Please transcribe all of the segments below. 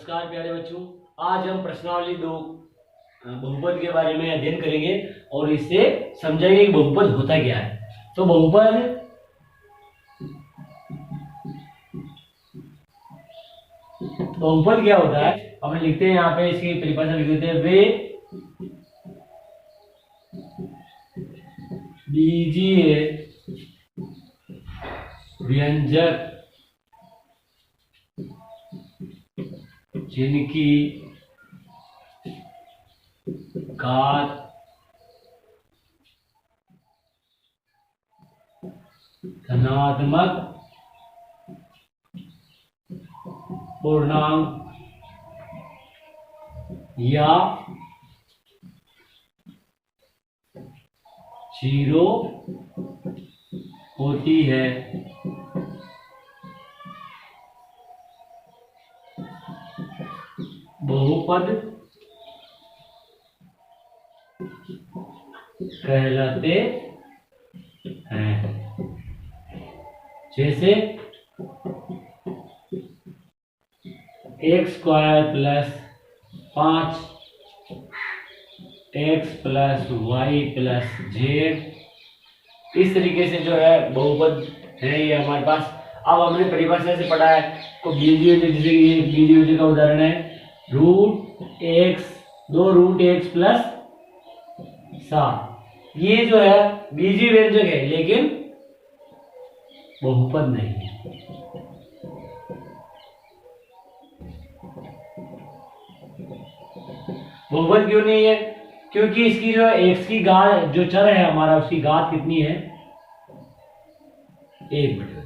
नमस्कार प्यारे बच्चों, आज हम प्रश्नावली 2 बहुपद के बारे में अध्ययन करेंगे और इससे समझेंगे कि बहुपद होता क्या है। तो बहुपद क्या होता है, अब हम लिखते हैं यहाँ पे, इसकी परिभाषा लिख देते हैं। वे बीजीय व्यंजक जिनकी घात धनात्मक पूर्णांक या 0 होती है, बहुपद कहलाते हैं। जैसे x² + 5 x + y + z, इस तरीके से जो है बहुपद है ये हमारे पास। अब हमने परिभाषा से पढ़ा है तो बीजीय व्यंजक, जैसे ये बीजीय व्यंजक का उदाहरण है √x, 2√x + 7। ये जो है बीजीय व्यंजक है लेकिन बहुपद नहीं है। बहुपद क्यों नहीं है? क्योंकि इसकी जो x की घात, जो चर है हमारा, उसकी घात कितनी है? 1/2।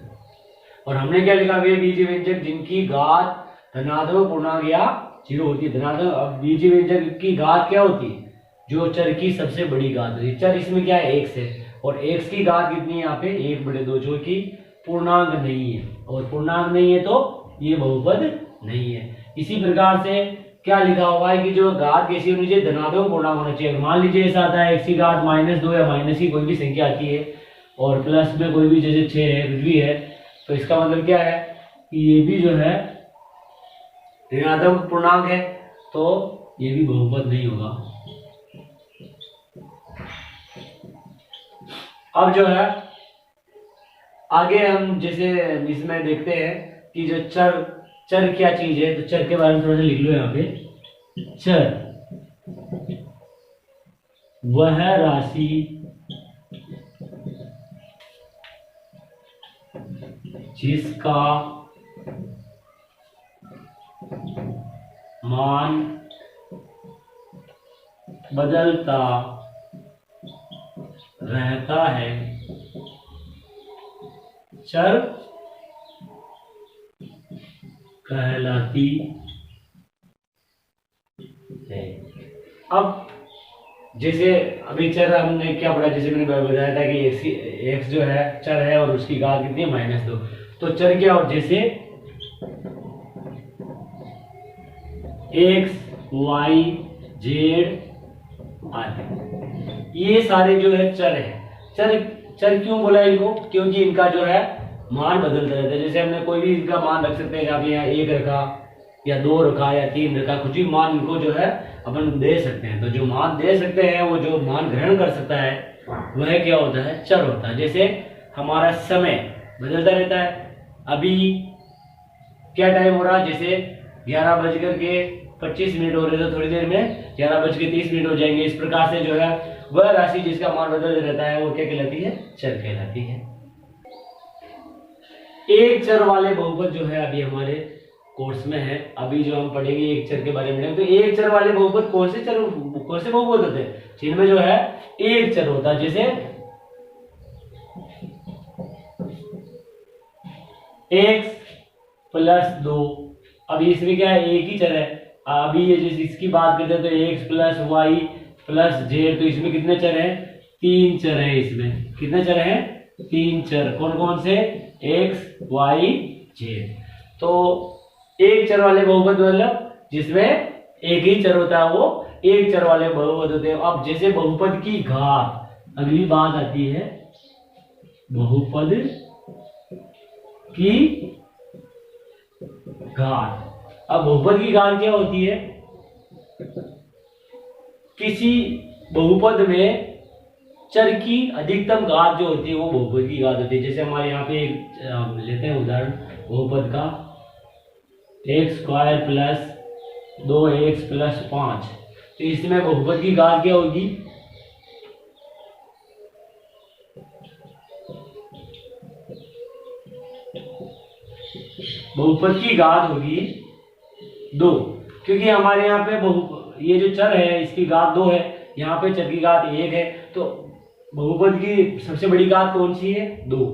और हमने क्या लिखा? वे बीजीय व्यंजक जिनकी घात धनात्मक पूर्णांक या 0 होती है। धनात्मक, अब बीजीय व्यंजक की घात क्या होती है? जो चर की सबसे बड़ी घात होती है। चर इसमें क्या है? x है, और x की घात कितनी है यहाँ पे? 1/2, जो कि पूर्णांक नहीं है, और पूर्णांक नहीं है तो ये बहुपद नहीं है। इसी प्रकार से क्या लिखा हुआ है कि जो घात कैसी होनी चाहिए? धनात्मक पूर्णांक होना चाहिए। मान लीजिए ऐसा आता है x की घात -2 या माइनस की कोई भी संख्या आती है, और प्लस में कोई भी, जैसे 6 है, कुछ भी है, तो इसका मतलब क्या है कि ये भी जो है ऋणात्मक पूर्णांक है, तो ये भी बहुपद नहीं होगा। अब जो है आगे हम जैसे इसमें देखते हैं कि जो चर क्या चीज है, तो चर के बारे में थोड़ा सा लिख लो यहाँ पे। चर वह राशि जिसका मान बदलता रहता है, चर कहलाती है। अब जैसे अभी चर हमने क्या पढ़ा, जैसे मैंने बताया था कि x जो है चर है और उसकी घात कितनी है? -2। तो चर क्या? और जैसे x, y, z आदि, ये सारे जो है चर है। चर क्यों बोला इनको? क्योंकि इनका जो है मान बदलता रहता है। जैसे हमने कोई भी इनका मान रख सकते हैं, आप यहाँ 1 रखा या 2 रखा या 3 रखा, कुछ भी मान इनको जो है अपन दे सकते हैं। तो जो मान दे सकते हैं, वो जो मान ग्रहण कर सकता है, वह क्या होता है? चर होता है। जैसे हमारा समय बदलता रहता है। अभी क्या टाइम हो रहा है? जैसे 11:25 हो रहे, तो थोड़ी देर में 11:30 हो जाएंगे। इस प्रकार से जो है वह राशि जिसका मान बदल रहता है, वो क्या कहलाती है? चर कहलाती है। एक चर वाले बहुपद जो है अभी हमारे कोर्स में है, अभी जो हम पढ़ेंगे एक चर के बारे में। तो एक चर वाले बहुपद कौन से बहुपद होते हैं? जिनमें जो है एक चर होता है। जैसे x + 2, अभी इसमें क्या है? एक ही चर है। अभी ये जैसे इसकी बात करते हैं तो x + y + z, तो इसमें कितने चर हैं? 3 चर है। इसमें कितने चर हैं? 3 चर। कौन कौन से? x, y, z। तो एक चर वाले बहुपद मतलब जिसमें एक ही चर होता है, वो एक चर वाले बहुपद होते हैं। अब जैसे बहुपद की घात, अगली बात आती है बहुपद की घात। अब बहुपद की घात क्या होती है? किसी बहुपद में चर की अधिकतम घात जो होती है वो बहुपद की घात होती है। जैसे हमारे यहाँ पे एक लेते हैं उदाहरण बहुपद का, x square plus 2x plus 5। तो इसमें बहुपद की घात क्या होगी? बहुपद की घात होगी 2, क्योंकि हमारे यहाँ पे ये जो चर है इसकी घात 2 है, यहाँ पे चर की घात 1 है, तो बहुपद की सबसे बड़ी घात कौन सी है? 2।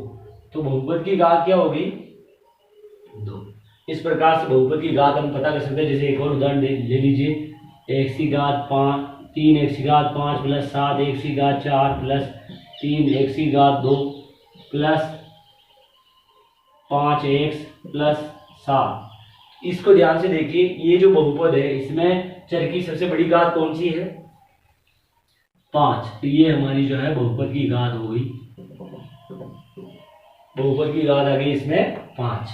तो बहुपद की घात क्या होगी? 2। इस प्रकार से बहुपद की घात हम पता कर सकते हैं। जैसे एक और उदाहरण ले लीजिए, एक्स की घात 5 3x की घात 5 प्लस 7x की घात 4 प्लस 3x की घात 2 प्लस 5x प्लस 7। इसको ध्यान से देखिए, ये जो बहुपद है इसमें चर की सबसे बड़ी घात कौन सी है? 5। तो ये हमारी जो है बहुपद की घात हो गई, बहुपद की घात आ गई इसमें 5।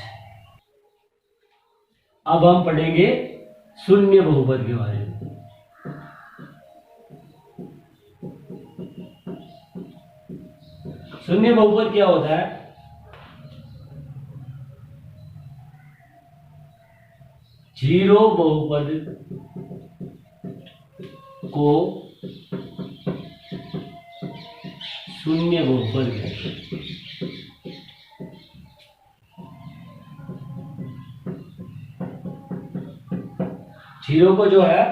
अब हम पढ़ेंगे शून्य बहुपद के बारे में। शून्य बहुपद क्या होता है? जीरो बहुपद को शून्य बहुपद कहते हैं। जीरो को जो है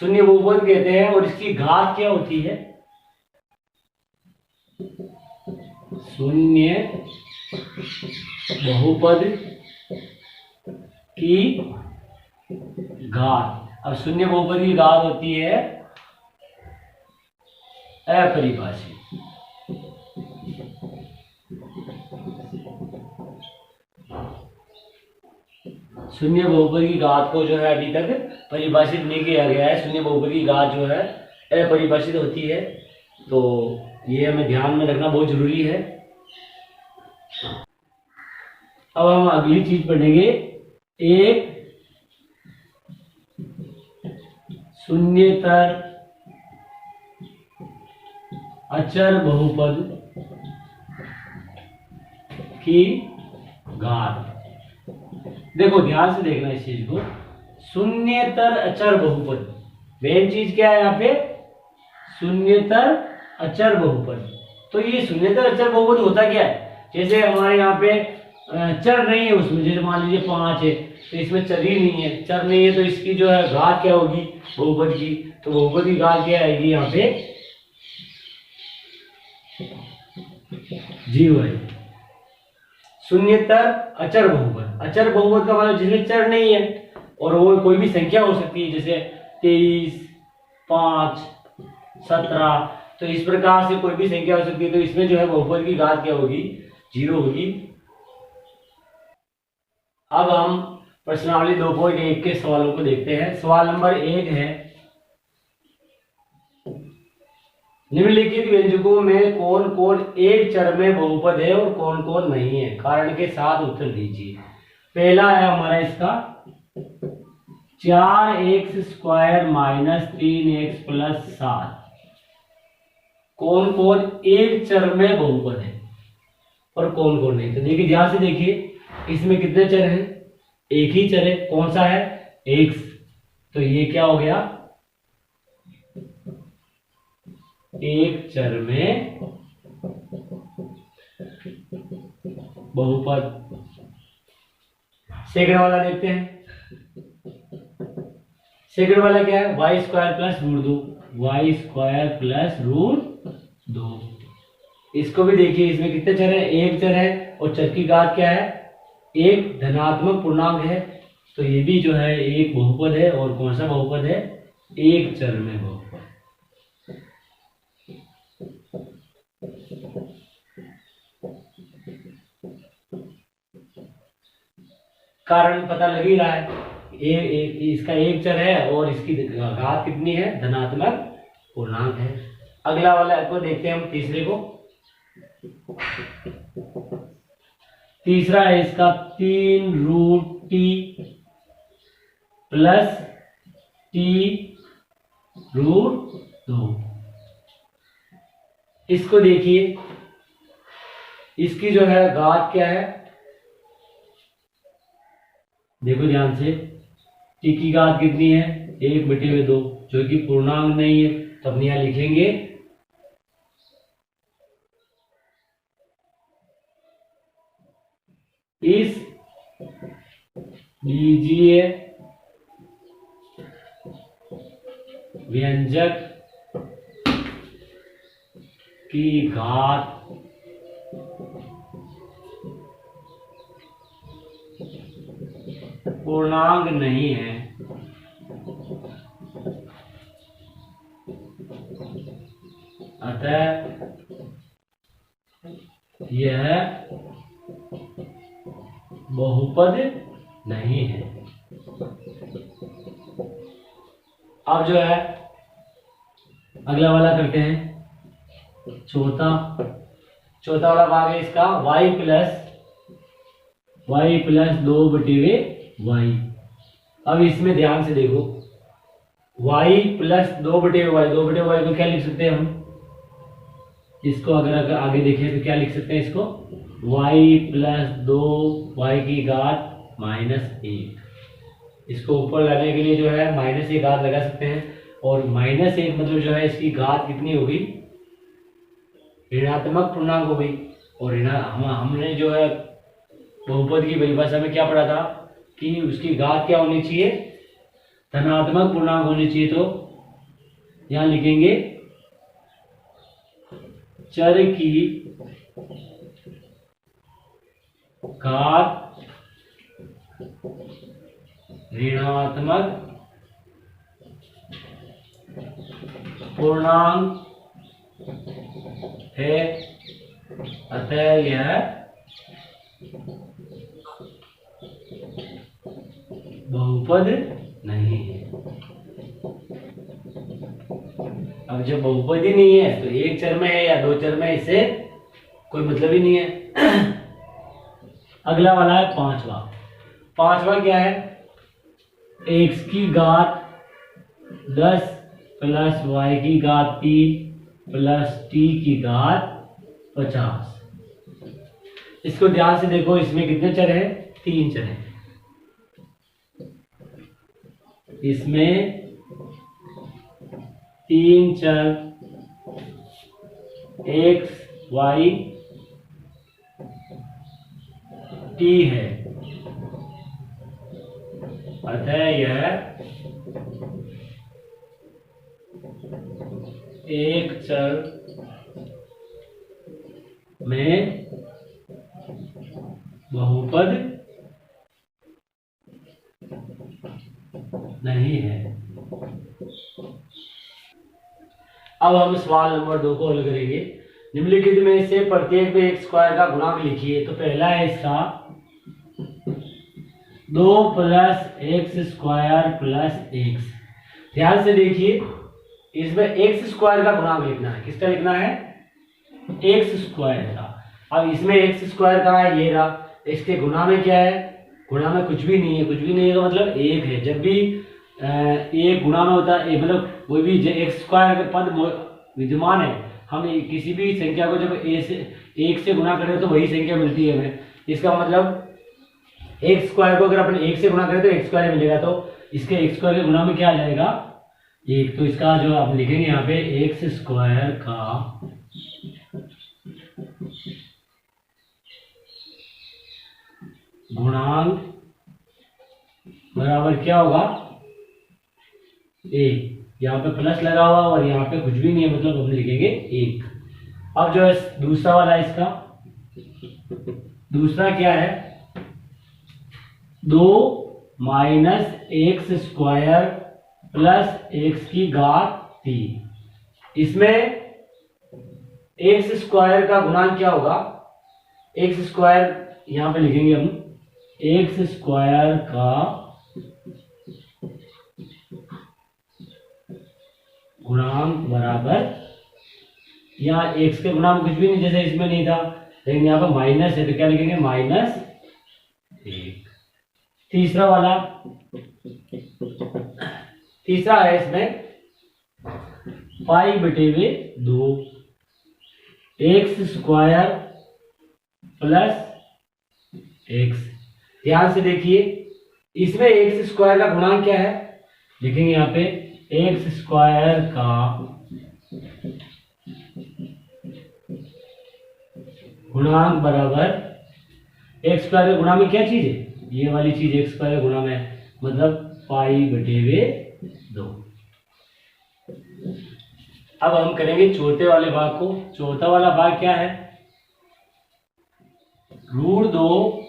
शून्य बहुपद कहते हैं और इसकी घात क्या होती है? शून्य बहुपद की घात। अब शून्य बहुपद की घात होती है अपरिभाषित। शून्य बहुपद की घात को जो है अभी तक परिभाषित नहीं किया गया है। शून्य बहुपद की घात जो है अपरिभाषित होती है, तो ये हमें ध्यान में रखना बहुत जरूरी है। अब हम अगली चीज पढ़ेंगे, एक शून्येतर अचर बहुपद की घात। देखो ध्यान से देखना इस चीज को, शून्येतर अचर बहुपद, मेन चीज क्या है यहाँ पे? शून्येतर अचर बहुपद। तो ये शून्येतर अचर बहुपद होता क्या है? जैसे हमारे यहाँ पे चर नहीं है उसमें, जैसे मान लीजिए 5 है तो इसमें चर ही नहीं है, चर नहीं है तो इसकी जो है घात क्या होगी बहुपद की? तो बहुपद की घात क्या आएगी यहाँ पे? 0 है। शून्येतर अचर बहुपद, अचर बहुपद का मतलब जिसमें चर नहीं है और वो कोई भी संख्या हो सकती है, जैसे 23 5 17, तो इस प्रकार से कोई भी संख्या हो सकती है। तो इसमें जो है बहुपद की घात क्या होगी? 0 होगी। अब हम प्रश्नावली 2.1 के सवालों को देखते हैं। सवाल नंबर 1 है, निम्नलिखित व्यंजकों में कौन कौन एक चर में बहुपद है और कौन कौन नहीं है? कारण के साथ उत्तर दीजिए। पहला है हमारा इसका 4x square minus 3x plus 7। कौन कौन एक चर में बहुपद है और कौन कौन नहीं? तो देखिए ध्यान से देखिए, इसमें कितने चर हैं? एक ही चर है, कौन सा है? x। तो ये क्या हो गया? एक चर में बहुपद। सेकंड वाला देखते हैं। सेकंड वाला क्या है? Y square plus root 2, y square plus root 2। इसको भी देखिए, इसमें कितने चर है? एक चर है और चर की घात क्या है? एक धनात्मक पूर्णांक है। तो ये भी जो है एक बहुपद है। और कौन सा बहुपद है? एक चर में बहुपद। कारण पता लग ही रहा है, इसका एक चर है और इसकी घात कितनी है? धनात्मक पूर्णांक है। अगला वाला को देखते हैं हम, तीसरे को। तीसरा है इसका 3 root t plus t root 2। इसको देखिए, इसकी जो है घात क्या है, देखो ध्यान से, टी की घात कितनी है 1/2, जो कि पूर्णांक नहीं है, तो अपने यहां लिखेंगे इस बीजीय व्यंजक की घात पूर्णांक नहीं है, अतः यह बहुपद नहीं है। अब जो है अगला वाला करते हैं, चौथा वाला भाग है इसका y प्लस 2/y। अब इसमें ध्यान से देखो, y प्लस 2/y को क्या लिख सकते हैं हम, इसको अगर आगे देखें तो क्या लिख सकते हैं इसको, y प्लस 2y की घात -1। इसको ऊपर लाने के लिए जो है -1 घात लगा सकते हैं, और -1 मतलब जो है इसकी घात कितनी होगी, ऋणात्मक पूर्णांक हो गई। और हमने जो है बहुपद की परिभाषा में क्या पढ़ा था कि उसकी घात क्या होनी चाहिए, धनात्मक पूर्णांक होनी चाहिए। तो यहां लिखेंगे चर की घात ऋणात्मक पूर्णांक है, अतः यह बहुपद नहीं है। अब जब बहुपद ही नहीं है तो एक चर में है या दो चर में, इससे कोई मतलब ही नहीं है। अगला वाला है पांचवा क्या है, x की घात 10 प्लस y की घात 3 प्लस t की घात 50। इसको ध्यान से देखो, इसमें कितने चर है, 3 चर है। इसमें 3 चर x y t है, अतः यह एक चर में बहुपद नहीं है। अब हम सवाल नंबर 2 को हल करेंगे। निम्नलिखित में से प्रत्येक में x स्क्वायर का गुणांक लिखिए। तो पहला है इसका 2 plus x square plus x। ध्यान से देखिए, इसमें x स्क्वायर का गुणांक लिखना है। किसका लिखना है, x स्क्वायर का। अब इसमें x स्क्वायर कहाँ है, ये रहा। इसके गुणा में क्या है, गुणा में कुछ भी नहीं है। कुछ भी नहीं है तो मतलब 1 है। जब भी एक गुणा में होता है, मतलब कोई भी x स्क्वायर का पद विद्यमान है, हम किसी भी संख्या को जब एक से गुणा करें तो वही संख्या मिलती है हमें। इसका मतलब x स्क्वायर को अगर अपन 1 से गुणा करें तो x स्क्वायर मिलेगा। तो इसके x स्क्वायर के गुणा में क्या आ जाएगा, 1। तो इसका जो आप लिखेंगे यहाँ पे x स्क्वायर का गुणांक बराबर क्या होगा, 1। यहाँ पे प्लस लगा हुआ और यहाँ पे कुछ भी नहीं है, मतलब हम लिखेंगे 1। अब जो है दूसरा वाला, इसका दूसरा क्या है, 2 minus x square plus x की घात 3। इसमें एक्स स्क्वायर का गुणांक क्या होगा, एक्स स्क्वायर यहां पे लिखेंगे हम, एक्स स्क्वायर का गुणांक बराबर, यहाँ एक्स के गुणांक कुछ भी नहीं, जैसे इसमें नहीं था, लेकिन यहाँ पर माइनस है तो क्या लिखेंगे, -1। तीसरा वाला तीसरा है इसमें पाई बटे में 2 एक्स स्क्वायर प्लस एक्स। ध्यान से देखिए, इसमें एक्स स्क्वायर का गुणांक क्या है, लिखेंगे यहाँ पे एक्स स्क्वायर का गुणांक बराबर, एक्स स्क्वायर का गुणांक में क्या चीज है, ये वाली चीज एक्स स्क्वायर का गुणांक है, मतलब पाई बटे में 2। अब हम करेंगे चौथे वाले भाग को। चौथा वाला भाग क्या है, √2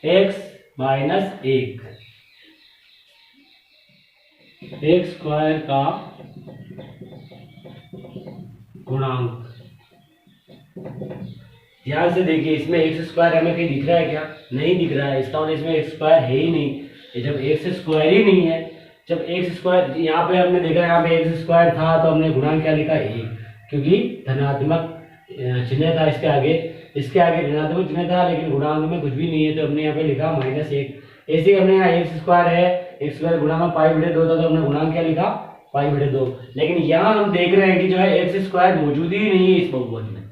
एक्स माइनस 1 एक्स स्क्वायर का गुणांक। ध्यान से देखिए, इसमें एक्स स्क्वायर हमें कहीं दिख रहा है क्या, नहीं दिख रहा है, इसका मतलब इसमें एक्स स्क्वायर है ही नहीं। ये जब एक्स स्क्वायर ही नहीं है, जब एक्स स्क्वायर, यहाँ पे हमने देखा यहाँ पे एक्स स्क्वायर था तो हमने गुणांक क्या लिखा 1, क्योंकि धनात्मक चिन्ह था इसके आगे, इसके आगे ऋणात्मक चिन्ह था, लेकिन गुणांक में कुछ भी नहीं है तो हमने यहाँ पे लिखा -1। ऐसे ही हमने यहाँ एक्स स्क्वायर है, एक्स स्क्वायर गुणा में पाई बटे 2 था तो हमने गुणांक क्या लिखा पाई बटे 2। लेकिन यहाँ हम देख रहे हैं कि जो है एक्स स्क्वायर मौजूद ही नहीं है इस बहुपद में।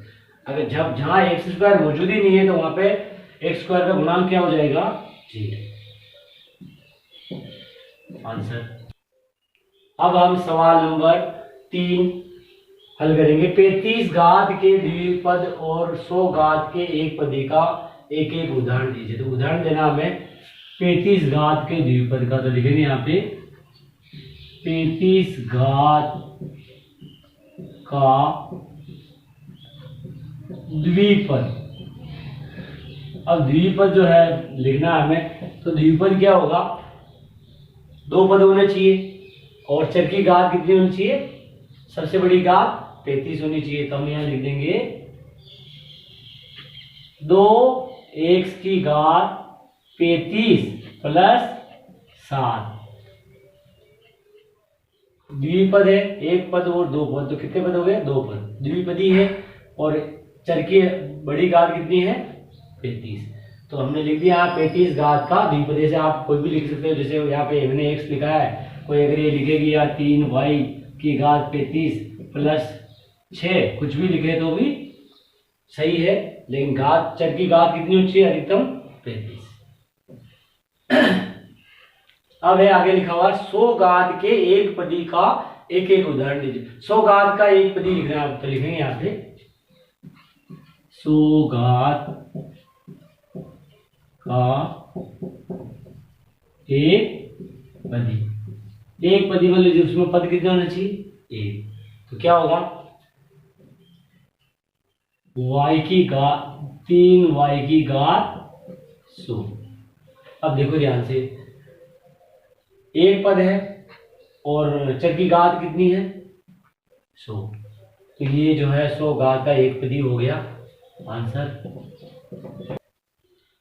अगर जब जहाँ एक्स स्क्वायर मौजूद ही नहीं है तो वहां पे एक्स स्क्वायर का गुणांक क्या हो जाएगा, 0। आंसर। अब हम सवाल नंबर 3 हल करेंगे। 35 घात के द्विपद और 100 घात के एक पदी का एक एक उदाहरण दीजिए। तो उदाहरण देना हमें 35 घात के द्विपद का, तो लिखेंगे यहाँ पे 35 घात का द्विपद। अब द्विपद जो है लिखना हमें, तो द्विपद क्या होगा, 2 पद होने चाहिए और चर की घात कितनी होनी चाहिए, सबसे बड़ी घात 35 होनी चाहिए। तो हम यहां लिख देंगे 2x की घात 35 प्लस 7। द्विपद है, एक पद और 2 पद, तो कितने पद हो गए, 2 पद। द्विपदी है और चर की बड़ी घात कितनी है, 35। तो हमने लिख दिया यहाँ 35 घात का द्विपद। जैसे आप कोई भी लिख सकते हो, जैसे यहाँ पे हमने x लिखा है, कोई अगर ये लिखेगी या 3y की घात 35 प्लस 6, कुछ भी लिखे तो भी सही है, लेकिन घात, चर की घात कितनी होनी चाहिए, अधिकतम 35। अब है आगे लिखा हुआ 100 घात के एक पदी का एक एक उदाहरण दीजिए। 100 घात का एक पदी लिखना है, तो लिखेंगे यहाँ पे 100 घात का एक पदी। एक पदी मतलब उसमें पद कितने होना चाहिए, 1। तो क्या होगा, y की घात 3y की घात 100। अब देखो ध्यान से, एक पद है और चर की घात कितनी है, 100। तो ये जो है 100 घात का एक पदी हो गया आंसर।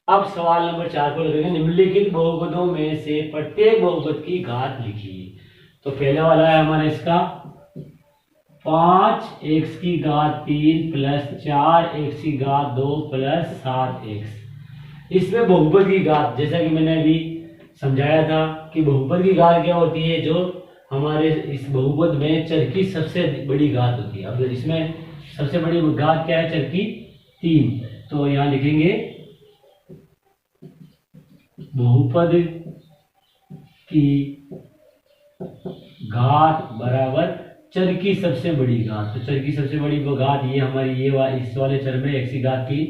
अब सवाल नंबर 4 को लगेगा, निम्नलिखित बहुपदों में से प्रत्येक बहुपद की घात लिखिए। तो पहले वाला है हमारा इसका 5x की घात 3 प्लस 4x की घात 2 प्लस 7x। इसमें बहुपद की घात, जैसा कि मैंने अभी समझाया था कि बहुपद की घात क्या होती है, जो हमारे इस बहुपद में चर की सबसे बड़ी घात होती है। अब इसमें सबसे बड़ी घात क्या है, चर की 3। तो यहां लिखेंगे बहुपद की घात बराबर चर की सबसे बड़ी घात। तो चर की सबसे बड़ी घात ये हमारी इस वाले चर में x की घात 3,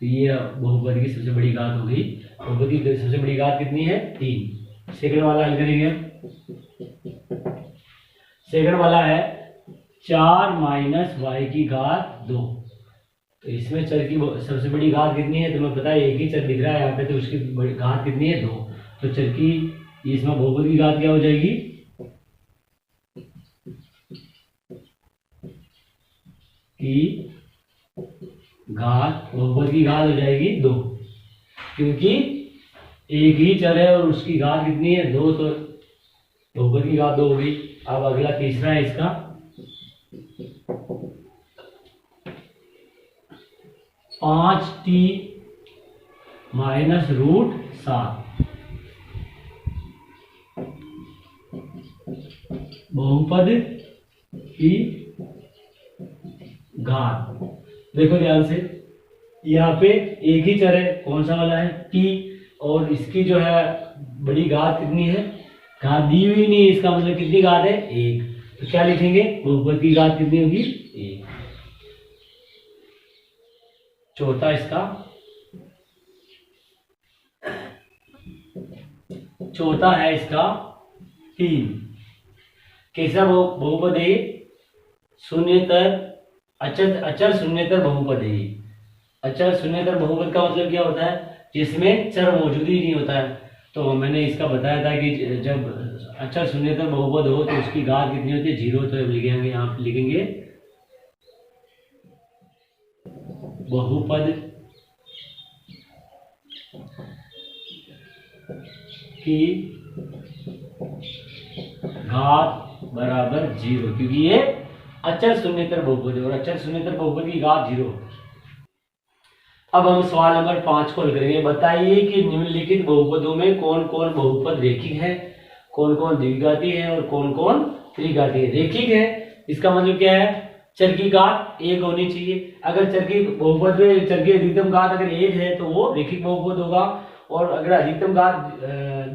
तो ये बहुपद की सबसे बड़ी घात हो गई। बहुपद की सबसे बड़ी घात कितनी है, 3। सेकंड वाला हल करेंगे। सेकंड वाला है 4 माइनस y की घात 2। तो इसमें चर की सबसे बड़ी घात कितनी है, तुम्हें पता है एक ही चर दिख रहा है यहाँ पे, तो उसकी घात कितनी है, 2। तो चर की, इसमें बहुपद की घात क्या हो जाएगी, की घात, बहुपद की घात हो जाएगी 2, क्योंकि एक ही चर है और उसकी घात कितनी है, 2, तो बहुपद की घात 2 हो गई। अब अगला तीसरा है इसका 5t माइनस √7। बहुपद की घात। देखो ध्यान से, यहाँ पे एक ही चर है, कौन सा वाला है, t, और इसकी जो है बड़ी घात कितनी है, घात दी हुई नहीं है, इसका मतलब कितनी घात है, एक। तो क्या लिखेंगे, बहुपद की घात कितनी होगी, एक। चौथा इसका, चौथा है इसका 3। कैसा बहुपद है, शून्येतर अचर शून्येतर बहुपद है। अचर शून्येतर बहुपद का मतलब क्या होता है, जिसमें चर मौजूद ही नहीं होता है। तो मैंने इसका बताया था कि जब अचर शून्येतर बहुपद हो तो उसकी घात कितनी होती है, 0। तो लिखेंगे, यहाँ पे लिखेंगे बहुपद की घात बराबर 0, क्योंकि ये अचर शून्येतर बहुपद है और अचर शून्येतर बहुपद की घात 0। अब हम सवाल नंबर 5 को हल करेंगे। बताइए कि निम्नलिखित बहुपदों में कौन कौन बहुपद रेखिक है, कौन कौन द्विघाती है और कौन कौन त्रिघाती है। रेखिक है, इसका मतलब क्या है, चर की घात 1 होनी चाहिए। अगर चर की बहुपद में चर की अधिकतम घात अगर 1 है तो वो रेखिक बहुपद होगा, और अगर अधिकतम घात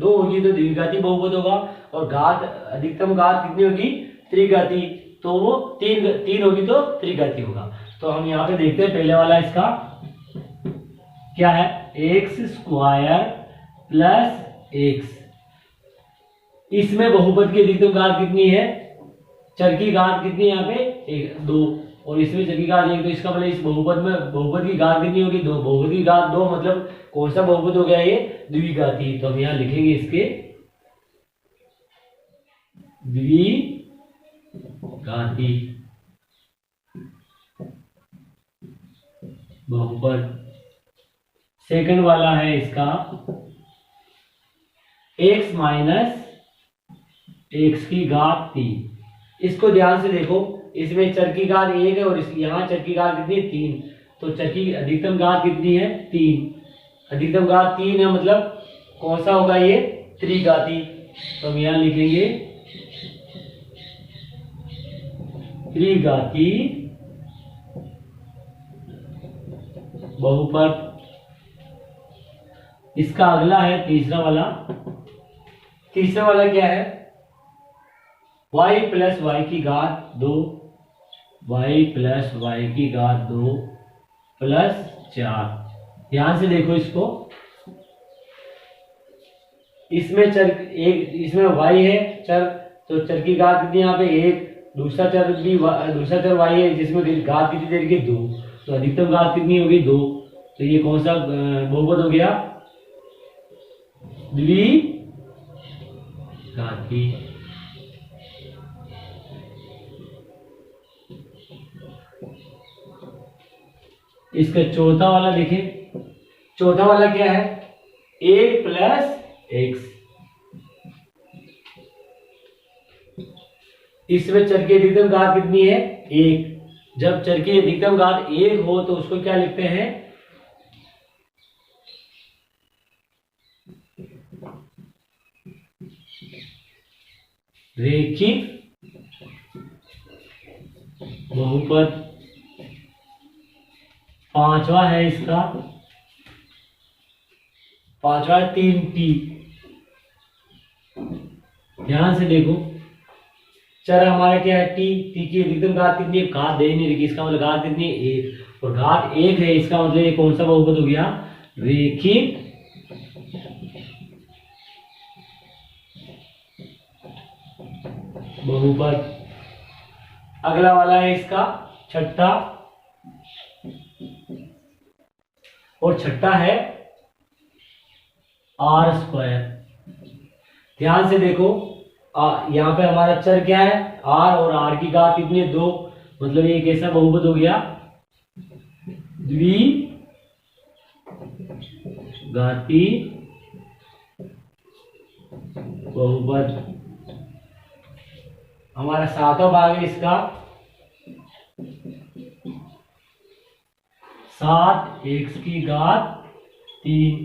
2 होगी तो द्विघाती बहुपद होगा, और घात अधिकतम घात कितनी होगी, त्रिघाती, तो वो 3 होगी तो त्रिघाती होगा। तो हम यहाँ पे देखते हैं, पहले वाला इसका क्या है, x² प्लस x। इसमें बहुपद की अधिकतम घात कितनी है, चर की घात कितनी है यहाँ पे 2, और इसमें चर की घात 1। तो इसका मतलब इस बहुपद में बहुपद की घात कितनी होगी, 2। बहुपद की घात 2 मतलब कौन सा बहुपद हो गया, ये द्विघाती। तो हम यहाँ लिखेंगे इसके द्विघाती बहुपद। सेकंड वाला है इसका x माइनस x की घात 3। इसको ध्यान से देखो, इसमें चर की घात 1 है और यहाँ चर की घात कितनी है, 3। तो चर की अधिकतम घात कितनी है, 3। अधिकतम घात 3 है, मतलब कौन सा होगा ये, त्रिघाती। तो हम यहाँ लिखेंगे त्रिघाती बहुपद। इसका अगला है तीसरा वाला। तीसरा वाला क्या है, y प्लस वाई की घात 2, y प्लस वाई की घात 2 प्लस 4। ध्यान से देखो इसको, इसमें चर एक, इसमें y है चर, तो चर की घात कितनी यहाँ पे 1। दूसरा चर y है जिसमें घात कितनी देर की 2, तो अधिकतम घात कितनी होगी, 2। तो ये कौन सा बहुपद हो गया, द्विघाती। इसका चौथा वाला देखें, चौथा वाला क्या है, a प्लस x। इसमें चर की अधिकतम घात कितनी है, 1। जब चर की अधिकतम घात 1 हो तो उसको क्या लिखते हैं, रेखिक बहुपद। पांचवा है इसका, पांचवा 3t। ध्यान से देखो, चर हमारा क्या है, t की अधिकतम घात कितनी है, घात दे नहीं रही, इसका मतलब घात कितनी है, 1, और घात 1 है, इसका मतलब ये कौन सा बहुपद हो गया, रेखिक बहुपद। अगला वाला है इसका छठा, और छठा है r²। ध्यान से देखो, यहाँ पे हमारा चर क्या है, r, और r की घात कितनी है, 2। मतलब ये कैसा बहुपद हो गया, द्विघाती बहुपद। हमारा सातवां भाग है इसका 7x की घात 3।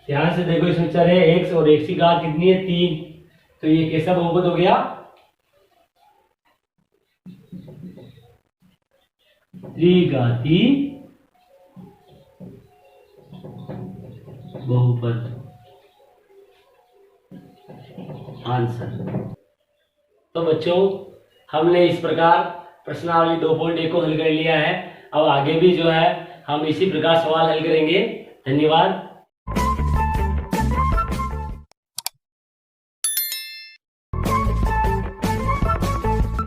ध्यान से देखो, इसमें चर है x और x की घात कितनी है, 3। तो ये कैसा बहुपद हो गया, त्रिघाती बहुपद। आंसर। तो बच्चों, हमने इस प्रकार प्रश्नावली 2.1 को हल कर लिया है। अब आगे भी जो है हम इसी प्रकार सवाल हल करेंगे। धन्यवाद।